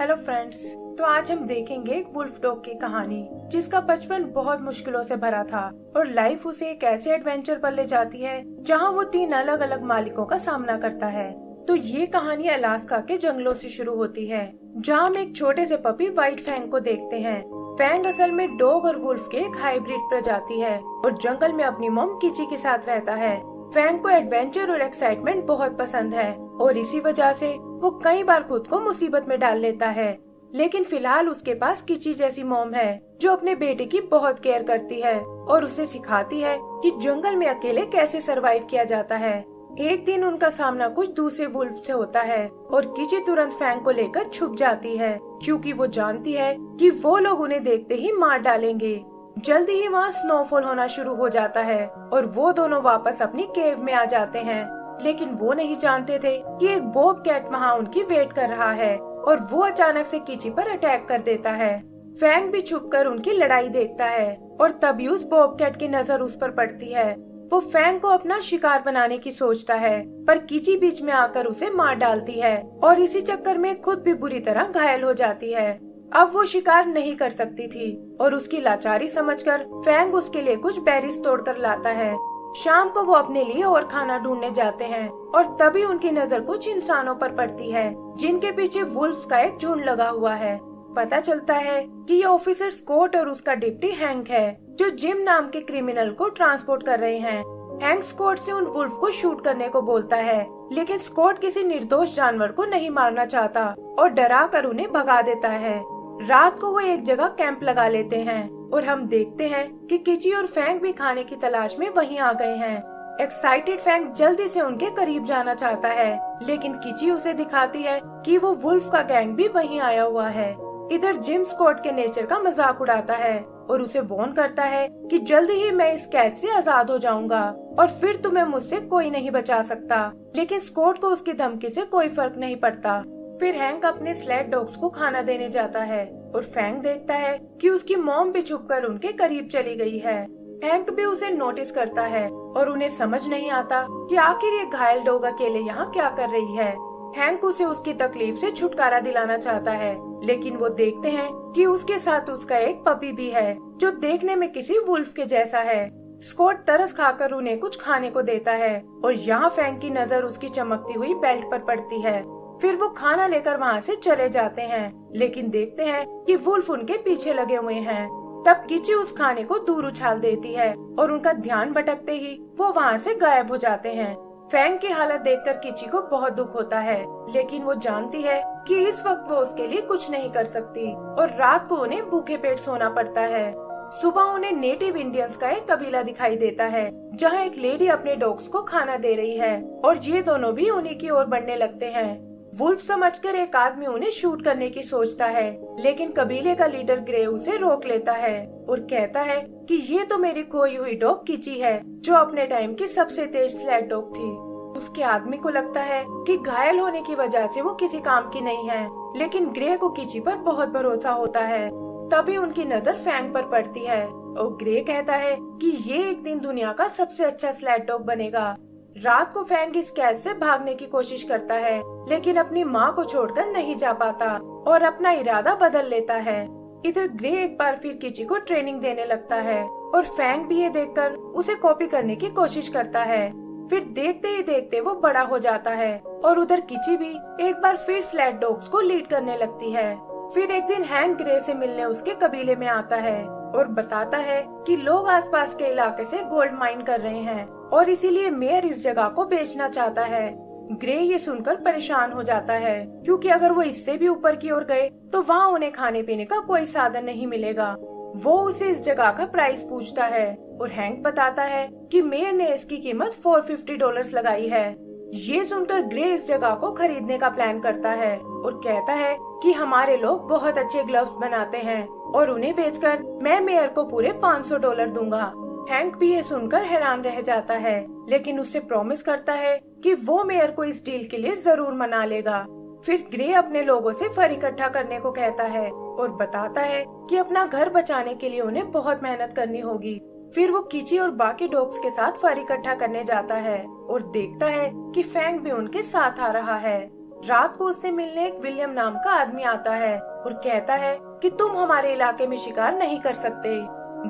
Hello friends. तो आज हम देखेंगे एक वुल्फ डॉग की कहानी जिसका बचपन बहुत मुश्किलों से भरा था और लाइफ उसे एक ऐसे एडवेंचर पर ले जाती है जहां वो 3 अलग अलग मालिकों का सामना करता है। तो ये कहानी अलास्का के जंगलों से शुरू होती है जहां हम एक छोटे से पपी व्हाइट फैंग को देखते हैं। फैंग असल में डॉग और वुल्फ के एक हाइब्रिड प्रजाति है और जंगल में अपनी मॉम किची के साथ रहता है। फैंग को एडवेंचर और एक्साइटमेंट बहुत पसंद है और इसी वजह से वो कई बार खुद को मुसीबत में डाल लेता है। लेकिन फिलहाल उसके पास किची जैसी मॉम है जो अपने बेटे की बहुत केयर करती है और उसे सिखाती है कि जंगल में अकेले कैसे सरवाइव किया जाता है। एक दिन उनका सामना कुछ दूसरे वुल्फ से होता है और किची तुरंत फैंग को लेकर छुप जाती है क्योंकि वो जानती है कि वो लोग उन्हें देखते ही मार डालेंगे। जल्दी ही वहाँ स्नोफॉल होना शुरू हो जाता है और वो दोनों वापस अपनी केव में आ जाते हैं। लेकिन वो नहीं जानते थे कि एक बॉब कैट वहाँ उनकी वेट कर रहा है और वो अचानक से किची पर अटैक कर देता है। फैंग भी छुपकर उनकी लड़ाई देखता है और तभी उस बॉब कैट की नजर उस पर पड़ती है। वो फैंग को अपना शिकार बनाने की सोचता है पर किची बीच में आकर उसे मार डालती है और इसी चक्कर में खुद भी बुरी तरह घायल हो जाती है। अब वो शिकार नहीं कर सकती थी और उसकी लाचारी समझकर फैंग उसके लिए कुछ बेरीज तोड़कर लाता है। शाम को वो अपने लिए और खाना ढूंढने जाते हैं और तभी उनकी नजर कुछ इंसानों पर पड़ती है जिनके पीछे वुल्फ्स का एक झुंड लगा हुआ है। पता चलता है कि ये ऑफिसर स्कॉट और उसका डिप्टी हैंक है जो जिम नाम के क्रिमिनल को ट्रांसपोर्ट कर रहे हैं। हैंक स्कॉट से उन वुल्फ को शूट करने को बोलता है लेकिन स्कॉट किसी निर्दोष जानवर को नहीं मारना चाहता और डरा कर उन्हें भगा देता है। रात को वो एक जगह कैंप लगा लेते हैं और हम देखते हैं कि किची और फैंग भी खाने की तलाश में वहीं आ गए हैं। एक्साइटेड फैंग जल्दी से उनके करीब जाना चाहता है लेकिन किची उसे दिखाती है कि वो वुल्फ का गैंग भी वहीं आया हुआ है। इधर जिम स्कॉट के नेचर का मजाक उड़ाता है और उसे वार्न करता है कि जल्दी ही मैं इस कैद से आजाद हो जाऊंगा और फिर तुम्हें मुझसे कोई नहीं बचा सकता। लेकिन स्कॉट को उसकी धमकी से कोई फर्क नहीं पड़ता। फिर हैंक अपने स्लेड डॉग्स को खाना देने जाता है और फैंग देखता है कि उसकी मॉम भी छुपकर उनके करीब चली गई है। हैंक भी उसे नोटिस करता है और उन्हें समझ नहीं आता कि आखिर ये घायल डॉग अकेले यहाँ क्या कर रही है। हैंक उसे उसकी तकलीफ से छुटकारा दिलाना चाहता है लेकिन वो देखते हैं कि उसके साथ उसका एक पपी भी है जो देखने में किसी वुल्फ के जैसा है। स्कॉट तरस खाकर उन्हें कुछ खाने को देता है और यहाँ फैंग की नजर उसकी चमकती हुई बेल्ट पर पड़ती है। फिर वो खाना लेकर वहाँ से चले जाते हैं लेकिन देखते हैं कि वुल्फ उनके पीछे लगे हुए हैं। तब किची उस खाने को दूर उछाल देती है और उनका ध्यान भटकते ही वो वहाँ से गायब हो जाते हैं। फैंग की हालत देखकर किची को बहुत दुख होता है लेकिन वो जानती है कि इस वक्त वो उसके लिए कुछ नहीं कर सकती और रात को उन्हें भूखे पेट सोना पड़ता है। सुबह उन्हें नेटिव इंडियंस का एक कबीला दिखाई देता है जहाँ एक लेडी अपने डॉग्स को खाना दे रही है और ये दोनों भी उन्हीं की ओर बढ़ने लगते हैं। वुल्फ समझकर एक आदमी उन्हें शूट करने की सोचता है लेकिन कबीले का लीडर ग्रे उसे रोक लेता है और कहता है कि ये तो मेरी खोई हुई डॉग किची है जो अपने टाइम की सबसे तेज स्लेड डॉग थी। उसके आदमी को लगता है कि घायल होने की वजह से वो किसी काम की नहीं है लेकिन ग्रे को किची पर बहुत भरोसा होता है। तभी उनकी नजर फैंग पर पड़ती है और ग्रे कहता है कि ये एक दिन दुनिया का सबसे अच्छा स्लेड डॉग बनेगा। रात को फैंग इस कैद से भागने की कोशिश करता है लेकिन अपनी माँ को छोड़कर नहीं जा पाता और अपना इरादा बदल लेता है। इधर ग्रे एक बार फिर किची को ट्रेनिंग देने लगता है और फैंग भी ये देखकर उसे कॉपी करने की कोशिश करता है। फिर देखते ही देखते वो बड़ा हो जाता है और उधर किची भी एक बार फिर स्लेड डॉग्स को लीड करने लगती है। फिर एक दिन हैंक ग्रे से मिलने उसके कबीले में आता है और बताता है कि लोग आसपास के इलाके से गोल्ड माइन कर रहे हैं और इसीलिए मेयर इस जगह को बेचना चाहता है। ग्रे ये सुनकर परेशान हो जाता है क्योंकि अगर वो इससे भी ऊपर की ओर गए तो वहाँ उन्हें खाने पीने का कोई साधन नहीं मिलेगा। वो उसे इस जगह का प्राइस पूछता है और हैंक बताता है कि मेयर ने इसकी कीमत $450 लगाई है। ये सुनकर ग्रे इस जगह को खरीदने का प्लान करता है और कहता है कि हमारे लोग बहुत अच्छे ग्लव्स बनाते हैं और उन्हें बेचकर मैं मेयर को पूरे $500 दूंगा। हैंक भी ये सुनकर हैरान रह जाता है लेकिन उससे प्रॉमिस करता है कि वो मेयर को इस डील के लिए जरूर मना लेगा। फिर ग्रे अपने लोगों से फर इकट्ठा करने को कहता है और बताता है कि अपना घर बचाने के लिए उन्हें बहुत मेहनत करनी होगी। फिर वो किची और बाकी डॉग्स के साथ फर इकट्ठा करने जाता है और देखता है कि फैंग भी उनके साथ आ रहा है। रात को उससे मिलने एक विलियम नाम का आदमी आता है और कहता है कि तुम हमारे इलाके में शिकार नहीं कर सकते।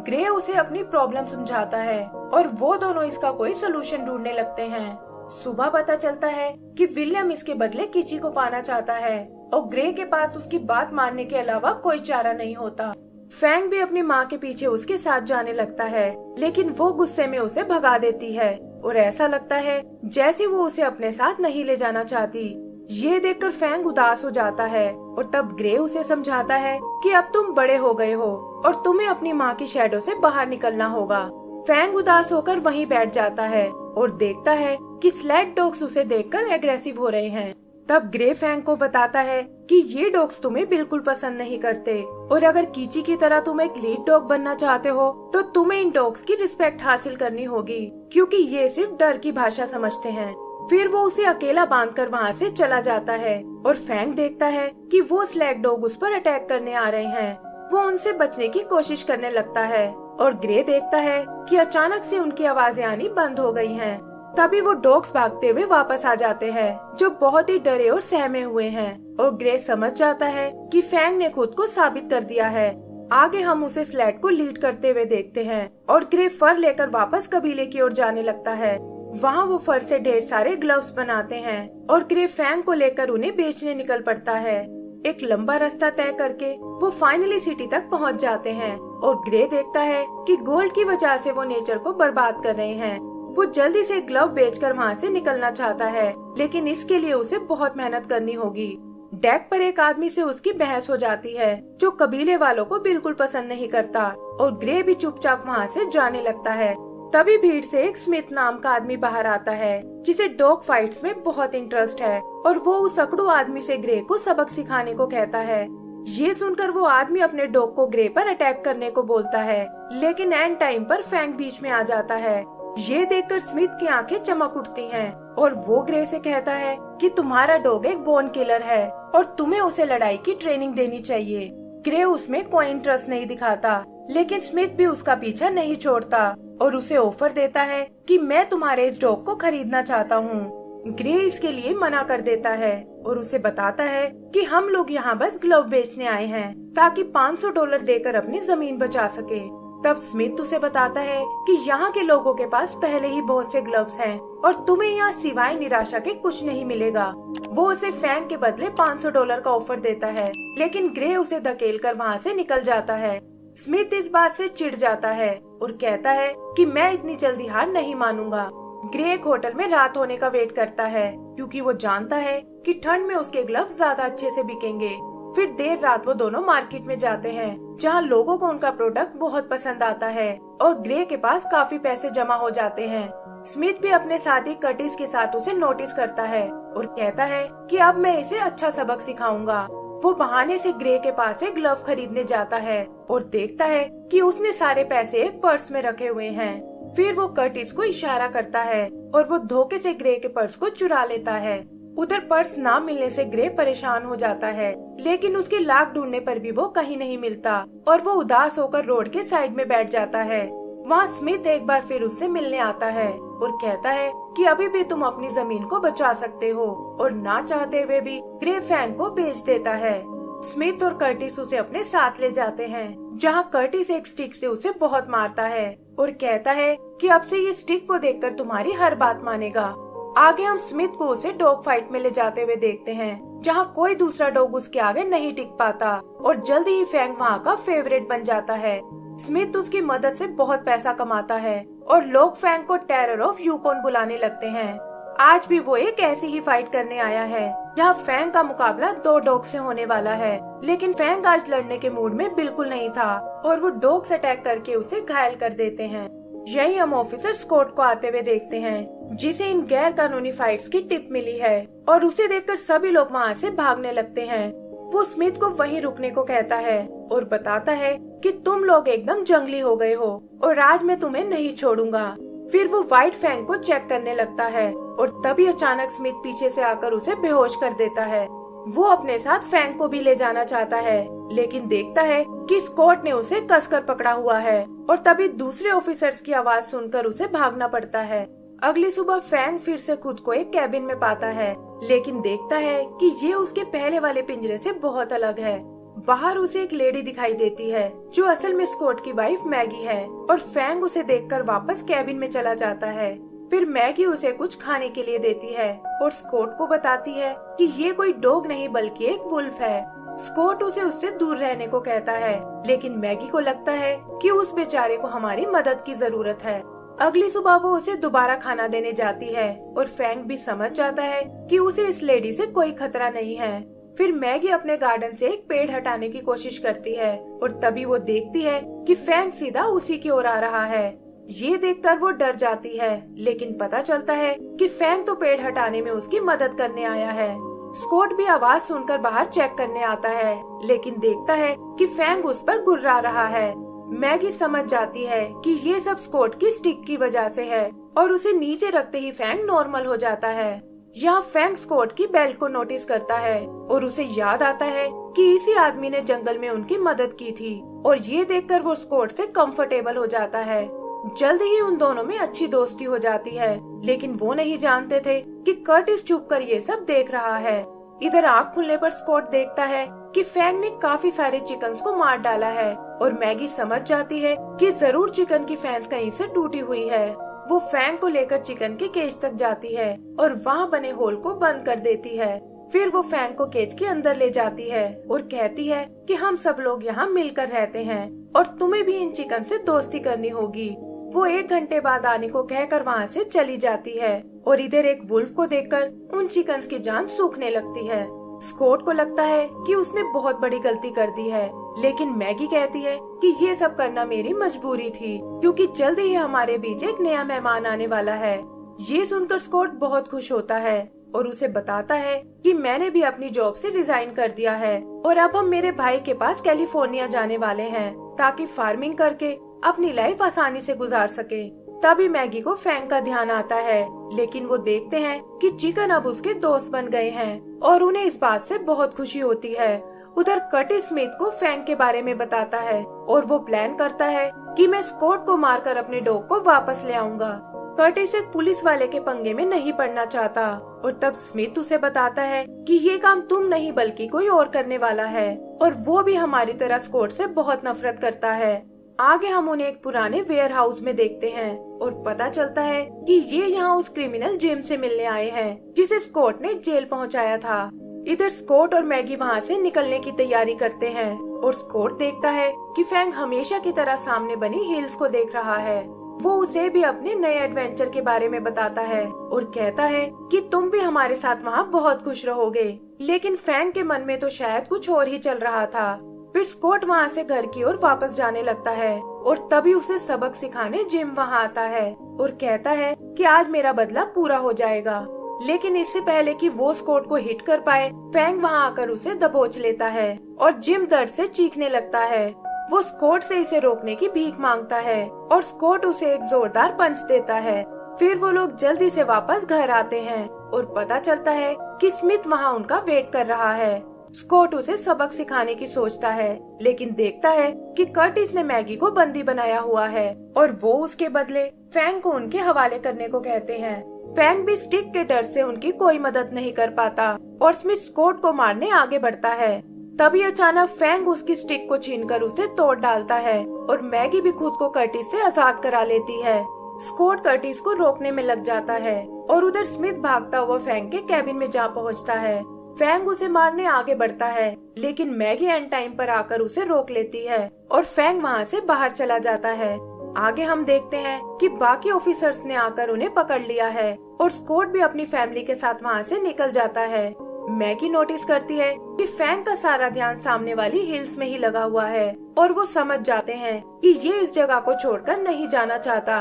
ग्रे उसे अपनी प्रॉब्लम समझाता है और वो दोनों इसका कोई सोल्यूशन ढूंढने लगते हैं। सुबह पता चलता है कि विलियम इसके बदले किची को पाना चाहता है और ग्रे के पास उसकी बात मानने के अलावा कोई चारा नहीं होता। फैंग भी अपनी माँ के पीछे उसके साथ जाने लगता है, लेकिन वो गुस्से में उसे भगा देती है और ऐसा लगता है जैसे वो उसे अपने साथ नहीं ले जाना चाहती। ये देखकर फैंग उदास हो जाता है और तब ग्रे उसे समझाता है कि अब तुम बड़े हो गए हो और तुम्हें अपनी माँ की शैडो से बाहर निकलना होगा। फैंग उदास होकर वहीं बैठ जाता है और देखता है कि स्लैट डॉग्स उसे देखकर एग्रेसिव हो रहे हैं। तब ग्रे फैंग को बताता है कि ये डॉग्स तुम्हें बिल्कुल पसंद नहीं करते और अगर कीची की तरह तुम एक लीड डॉग बनना चाहते हो तो तुम्हें इन डॉग्स की रिस्पेक्ट हासिल करनी होगी, क्योंकि ये सिर्फ डर की भाषा समझते हैं। फिर वो उसे अकेला बांधकर वहाँ से चला जाता है और फैंग देखता है कि वो स्लैग डॉग उस पर अटैक करने आ रहे हैं। वो उनसे बचने की कोशिश करने लगता है और ग्रे देखता है कि अचानक से उनकी आवाजें आनी बंद हो गई हैं। तभी वो डॉग्स भागते हुए वापस आ जाते हैं, जो बहुत ही डरे और सहमे हुए हैं, और ग्रे समझ जाता है कि फैंग ने खुद को साबित कर दिया है। आगे हम उसे स्लैट को लीड करते हुए देखते हैं और ग्रे फर लेकर वापस कबीले की ओर जाने लगता है। वहाँ वो फर से ढेर सारे ग्लव्स बनाते हैं और ग्रे फैंग को लेकर उन्हें बेचने निकल पड़ता है। एक लंबा रास्ता तय करके वो फाइनली सिटी तक पहुँच जाते हैं और ग्रे देखता है कि गोल्ड की वजह से वो नेचर को बर्बाद कर रहे हैं। वो जल्दी से ग्लव बेचकर वहाँ से निकलना चाहता है, लेकिन इसके लिए उसे बहुत मेहनत करनी होगी। डेक पर एक आदमी से उसकी बहस हो जाती है, जो कबीले वालों को बिल्कुल पसंद नहीं करता, और ग्रे भी चुपचाप वहाँ से जाने लगता है। तभी भीड़ से एक स्मिथ नाम का आदमी बाहर आता है, जिसे डॉग फाइट्स में बहुत इंटरेस्ट है, और वो उस अकड़ू आदमी से ग्रे को सबक सिखाने को कहता है। ये सुनकर वो आदमी अपने डॉग को ग्रे पर अटैक करने को बोलता है, लेकिन एंड टाइम पर फैंग बीच में आ जाता है। ये देखकर स्मिथ की आंखें चमक उठती हैं और वो ग्रे से कहता है कि तुम्हारा डॉग एक बोन किलर है और तुम्हें उसे लड़ाई की ट्रेनिंग देनी चाहिए। ग्रे उसमें कोई इंटरेस्ट नहीं दिखाता, लेकिन स्मिथ भी उसका पीछा नहीं छोड़ता और उसे ऑफर देता है कि मैं तुम्हारे इस डॉग को खरीदना चाहता हूँ। ग्रे इसके लिए मना कर देता है और उसे बताता है कि हम लोग यहाँ बस ग्लव बेचने आए हैं, ताकि $500 देकर अपनी जमीन बचा सके। तब स्मिथ उसे बताता है कि यहाँ के लोगों के पास पहले ही बहुत से ग्लव्स हैं और तुम्हें यहाँ सिवाय निराशा के कुछ नहीं मिलेगा। वो उसे फैंग के बदले $500 का ऑफर देता है, लेकिन ग्रे उसे धकेलकर वहाँ से निकल जाता है। स्मिथ इस बात से चिढ़ जाता है और कहता है कि मैं इतनी जल्दी हार नहीं मानूंगा। ग्रे एक होटल में रात होने का वेट करता है, क्योंकि वो जानता है कि ठंड में उसके ग्लव्स ज्यादा अच्छे से बिकेंगे। फिर देर रात वो दोनों मार्केट में जाते हैं, जहाँ लोगों को उनका प्रोडक्ट बहुत पसंद आता है और ग्रे के पास काफी पैसे जमा हो जाते हैं। स्मिथ भी अपने साथी कर्टिस के साथ उसे नोटिस करता है और कहता है कि अब मैं इसे अच्छा सबक सिखाऊंगा। वो बहाने से ग्रे के पास एक ग्लव खरीदने जाता है और देखता है कि उसने सारे पैसे एक पर्स में रखे हुए हैं। फिर वो कर्टिस को इशारा करता है और वो धोखे से ग्रे के पर्स को चुरा लेता है। उधर पर्स ना मिलने से ग्रे परेशान हो जाता है, लेकिन उसके लाख ढूंढने पर भी वो कहीं नहीं मिलता और वो उदास होकर रोड के साइड में बैठ जाता है। वहाँ स्मिथ एक बार फिर उससे मिलने आता है और कहता है कि अभी भी तुम अपनी जमीन को बचा सकते हो, और ना चाहते हुए भी ग्रे फैंग को बेच देता है। स्मिथ और कर्टिस उसे अपने साथ ले जाते हैं, जहाँ कर्टिस एक स्टिक से उसे बहुत मारता है और कहता है कि अब से ये स्टिक को देखकर तुम्हारी हर बात मानेगा। आगे हम स्मिथ को उसे डॉग फाइट में ले जाते हुए देखते हैं, जहाँ कोई दूसरा डॉग उसके आगे नहीं टिक पाता और जल्दी ही फैंग वहाँ का फेवरेट बन जाता है। स्मिथ उसकी मदद से बहुत पैसा कमाता है और लोग फैंग को टेरर ऑफ यूकोन बुलाने लगते हैं। आज भी वो एक ऐसी ही फाइट करने आया है, जहाँ फैंग का मुकाबला 2 डॉग से होने वाला है, लेकिन फैंग आज लड़ने के मूड में बिल्कुल नहीं था और वो डॉग्स अटैक करके उसे घायल कर देते हैं। यही हम ऑफिसर स्कॉट को आते हुए देखते हैं, जिसे इन गैर कानूनी फाइट्स की टिप मिली है, और उसे देखकर सभी लोग वहाँ से भागने लगते हैं। वो स्मिथ को वहीं रुकने को कहता है और बताता है कि तुम लोग एकदम जंगली हो गए हो और आज मैं तुम्हें नहीं छोड़ूंगा। फिर वो व्हाइट फैंग को चेक करने लगता है और तभी अचानक स्मिथ पीछे से आकर उसे बेहोश कर देता है। वो अपने साथ फैंग को भी ले जाना चाहता है, लेकिन देखता है कि स्कॉट ने उसे कसकर पकड़ा हुआ है, और तभी दूसरे ऑफिसर्स की आवाज सुनकर उसे भागना पड़ता है। अगली सुबह फैंग फिर से खुद को एक कैबिन में पाता है, लेकिन देखता है कि ये उसके पहले वाले पिंजरे से बहुत अलग है। बाहर उसे एक लेडी दिखाई देती है जो असल में स्कॉट की वाइफ मैगी है, और फैंग उसे देखकर वापस कैबिन में चला जाता है। फिर मैगी उसे कुछ खाने के लिए देती है और स्कॉट को बताती है कि ये कोई डॉग नहीं बल्कि एक वुल्फ है। स्कॉट उसे उससे दूर रहने को कहता है, लेकिन मैगी को लगता है कि उस बेचारे को हमारी मदद की जरूरत है। अगली सुबह वो उसे दोबारा खाना देने जाती है और फैंग भी समझ जाता है कि उसे इस लेडी से कोई खतरा नहीं है। फिर मैगी अपने गार्डन से एक पेड़ हटाने की कोशिश करती है और तभी वो देखती है कि फैंग सीधा उसी की ओर आ रहा है। ये देखकर वो डर जाती है, लेकिन पता चलता है कि फैंग तो पेड़ हटाने में उसकी मदद करने आया है। स्कॉट भी आवाज सुनकर बाहर चेक करने आता है, लेकिन देखता है कि फैंग उस पर गुर्रा रहा है। मैगी समझ जाती है कि ये सब स्कॉट की स्टिक की वजह से है और उसे नीचे रखते ही फैंग नॉर्मल हो जाता है। यहाँ फैंग स्कॉट की बेल्ट को नोटिस करता है और उसे याद आता है कि इसी आदमी ने जंगल में उनकी मदद की थी, और ये देखकर वो स्कॉट से कंफर्टेबल हो जाता है। जल्द ही उन दोनों में अच्छी दोस्ती हो जाती है, लेकिन वो नहीं जानते थे कि कर्टिस छुपकर ये सब देख रहा है। इधर आँख खुलने पर स्कॉट देखता है कि फैंग ने काफी सारे चिकन्स को मार डाला है, और मैगी समझ जाती है कि जरूर चिकन की फैंस कहीं से टूटी हुई है। वो फैंग को लेकर चिकन के केज तक जाती है और वहाँ बने होल को बंद कर देती है। फिर वो फैंग को केज के अंदर ले जाती है और कहती है कि हम सब लोग यहाँ मिलकर रहते हैं और तुम्हें भी इन चिकन से दोस्ती करनी होगी। वो 1 घंटे बाद आने को कहकर वहाँ से चली जाती है, और इधर एक वुल्फ को देखकर उन चिकन्स की जान सूखने लगती है। स्कॉट को लगता है कि उसने बहुत बड़ी गलती कर दी है, लेकिन मैगी कहती है कि ये सब करना मेरी मजबूरी थी, क्योंकि जल्द ही हमारे बीच एक नया मेहमान आने वाला है। ये सुनकर स्कॉट बहुत खुश होता है और उसे बताता है कि मैंने भी अपनी जॉब से रिजाइन कर दिया है और अब हम मेरे भाई के पास कैलिफोर्निया जाने वाले हैं ताकि फार्मिंग करके अपनी लाइफ आसानी से गुजार सके। तभी मैगी को फैंग का ध्यान आता है, लेकिन वो देखते हैं कि चिकन अब उसके दोस्त बन गए हैं और उन्हें इस बात से बहुत खुशी होती है। उधर कर्टिस स्मिथ को फैंग के बारे में बताता है और वो प्लान करता है कि मैं स्कॉट को मारकर अपने डॉग को वापस ले आऊंगा। कर्टिस एक पुलिस वाले के पंगे में नहीं पड़ना चाहता, और तब स्मिथ उसे बताता है कि ये काम तुम नहीं बल्कि कोई और करने वाला है, और वो भी हमारी तरह स्कॉट से बहुत नफरत करता है। आगे हम उन्हें एक पुराने वेयर हाउस में देखते हैं और पता चलता है कि ये यहाँ उस क्रिमिनल जिम से मिलने आए हैं जिसे स्कॉट ने जेल पहुँचाया था। इधर स्कॉट और मैगी वहाँ से निकलने की तैयारी करते हैं और स्कॉट देखता है कि फैंग हमेशा की तरह सामने बनी हिल्स को देख रहा है। वो उसे भी अपने नए एडवेंचर के बारे में बताता है और कहता है कि तुम भी हमारे साथ वहाँ बहुत खुश रहोगे, लेकिन फैंग के मन में तो शायद कुछ और ही चल रहा था। फिर स्कॉट वहाँ से घर की ओर वापस जाने लगता है और तभी उसे सबक सिखाने जिम वहाँ आता है और कहता है कि आज मेरा बदला पूरा हो जाएगा। लेकिन इससे पहले कि वो स्कॉट को हिट कर पाए, फैंग वहाँ आकर उसे दबोच लेता है और जिम दर्द से चीखने लगता है। वो स्कॉट से इसे रोकने की भीख मांगता है और स्कॉट उसे एक जोरदार पंच देता है। फिर वो लोग जल्दी से वापस घर आते हैं और पता चलता है कि स्मिथ वहाँ उनका वेट कर रहा है। स्कॉट उसे सबक सिखाने की सोचता है, लेकिन देखता है कि कर्टिस ने मैगी को बंदी बनाया हुआ है और वो उसके बदले फैंग को उनके हवाले करने को कहते हैं। फैंग भी स्टिक के डर से उनकी कोई मदद नहीं कर पाता और स्मिथ स्कॉट को मारने आगे बढ़ता है। तभी अचानक फैंग उसकी स्टिक को छीनकर उसे तोड़ डालता है और मैगी भी खुद को कर्टिस से आजाद करा लेती है। स्कॉट कर्टिस को रोकने में लग जाता है और उधर स्मिथ भागता हुआ फैंग के कैबिन में जा पहुंचता है। फैंग उसे मारने आगे बढ़ता है, लेकिन मैगी एंड टाइम पर आकर उसे रोक लेती है और फैंग वहाँ से बाहर चला जाता है। आगे हम देखते हैं कि बाकी ऑफिसर्स ने आकर उन्हें पकड़ लिया है और स्कॉट भी अपनी फैमिली के साथ वहाँ से निकल जाता है। मैगी नोटिस करती है कि फैंग का सारा ध्यान सामने वाली हिल्स में ही लगा हुआ है और वो समझ जाते हैं कि ये इस जगह को छोड़कर नहीं जाना चाहता।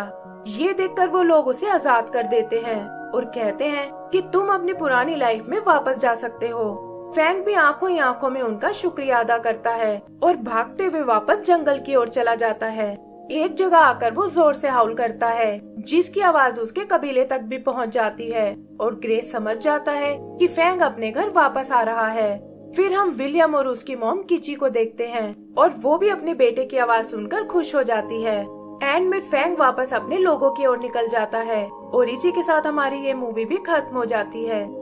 ये देखकर वो लोग उसे आजाद कर देते हैं और कहते हैं कि तुम अपनी पुरानी लाइफ में वापस जा सकते हो। फैंग भी आंखों ही आंखों में उनका शुक्रिया अदा करता है और भागते हुए वापस जंगल की ओर चला जाता है। एक जगह आकर वो जोर से हाउल करता है, जिसकी आवाज उसके कबीले तक भी पहुंच जाती है और ग्रेस समझ जाता है कि फैंग अपने घर वापस आ रहा है। फिर हम विलियम और उसकी मॉम किची को देखते हैं और वो भी अपने बेटे की आवाज सुनकर खुश हो जाती है। एंड में फैंग वापस अपने लोगों की ओर निकल जाता है और इसी के साथ हमारी ये मूवी भी खत्म हो जाती है।